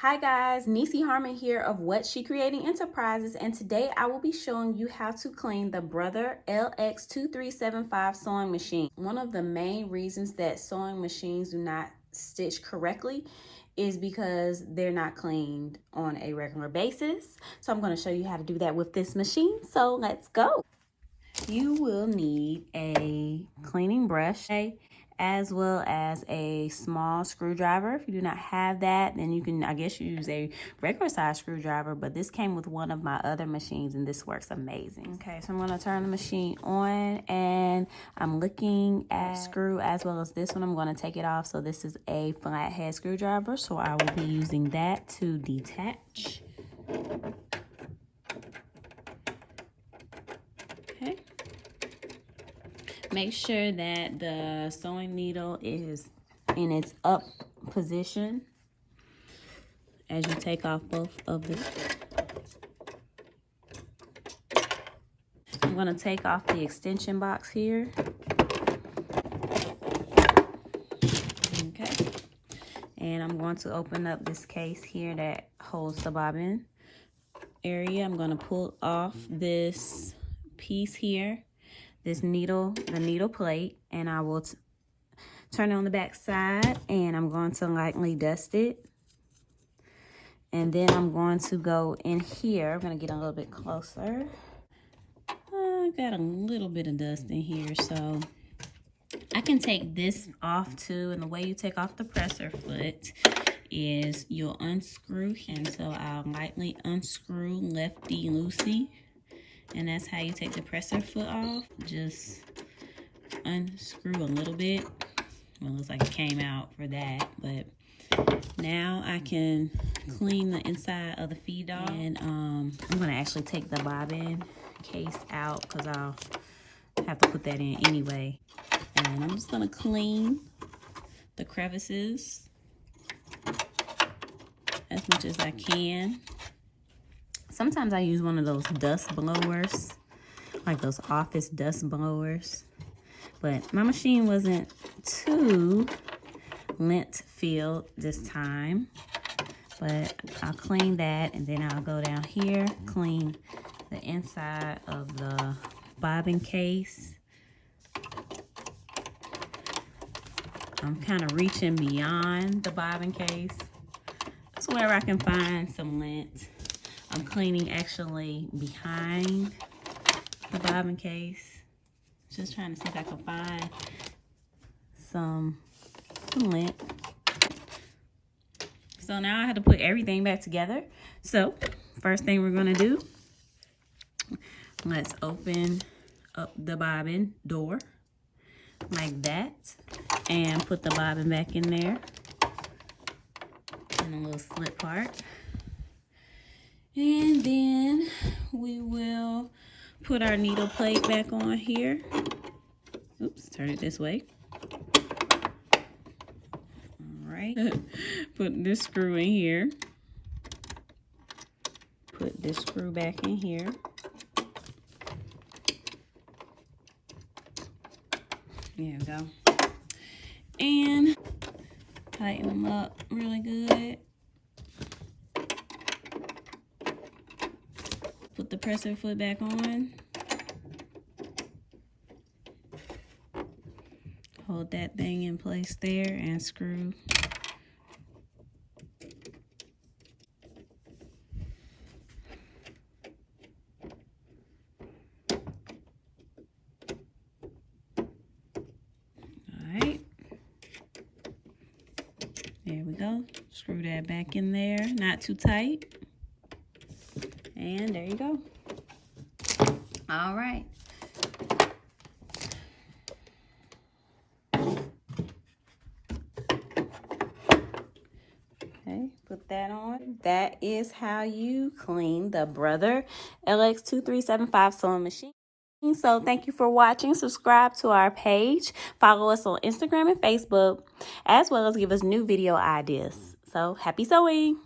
Hi guys, Nisi Harmon here of What She Creating Enterprises, and today I will be showing you how to clean the Brother LX2375 sewing machine. One of the main reasons that sewing machines do not stitch correctly is because they're not cleaned on a regular basis. So I'm going to show you how to do that with this machine. So let's go. You will need a cleaning brush, as well as a small screwdriver. If you do not have that, then you can, I guess, use a regular size screwdriver, but this came with one of my other machines and this works amazing. Okay, so I'm gonna turn the machine on and I'm looking at screw as well as this one. I'm gonna take it off. So this is a flathead screwdriver, so I will be using that to detach. Okay. Make sure that the sewing needle is in its up position as you take off both of them. I'm going to take off the extension box here. Okay. And I'm going to open up this case here that holds the bobbin area. I'm going to pull off this piece here, this needle, the needle plate, and I will turn it on the back side, and I'm going to lightly dust it. And then I'm going to go in here. I'm going to get a little bit closer. I got a little bit of dust in here, so I can take this off too. And the way you take off the presser foot is you'll unscrew, and so I'll lightly unscrew lefty loosey. And that's how you take the presser foot off. Just unscrew a little bit. Well, it looks like it came out for that, but now I can clean the inside of the feed dog. And I'm gonna actually take the bobbin case out because I'll have to put that in anyway. And I'm just gonna clean the crevices as much as I can. Sometimes I use one of those dust blowers, like those office dust blowers. But my machine wasn't too lint filled this time. But I'll clean that, and then I'll go down here, clean the inside of the bobbin case. I'm kind of reaching beyond the bobbin case. That's where I can find some lint. I'm cleaning actually behind the bobbin case. Just trying to see if I can find some lint. So now I have to put everything back together. So first thing we're gonna do, let's open up the bobbin door like that and put the bobbin back in there in a little slit part. And then we will put our needle plate back on here. Oops, turn it this way. All right. Put this screw in here. Put this screw back in here. There we go. And tighten them up really good. Put the presser foot back on. Hold that thing in place there and screw. Alright. There we go. Screw that back in there. Not too tight. And there you go. All right. Okay, put that on. That is how you clean the Brother LX2375 sewing machine. So thank you for watching. Subscribe to our page. Follow us on Instagram and Facebook, as well as give us new video ideas. So happy sewing.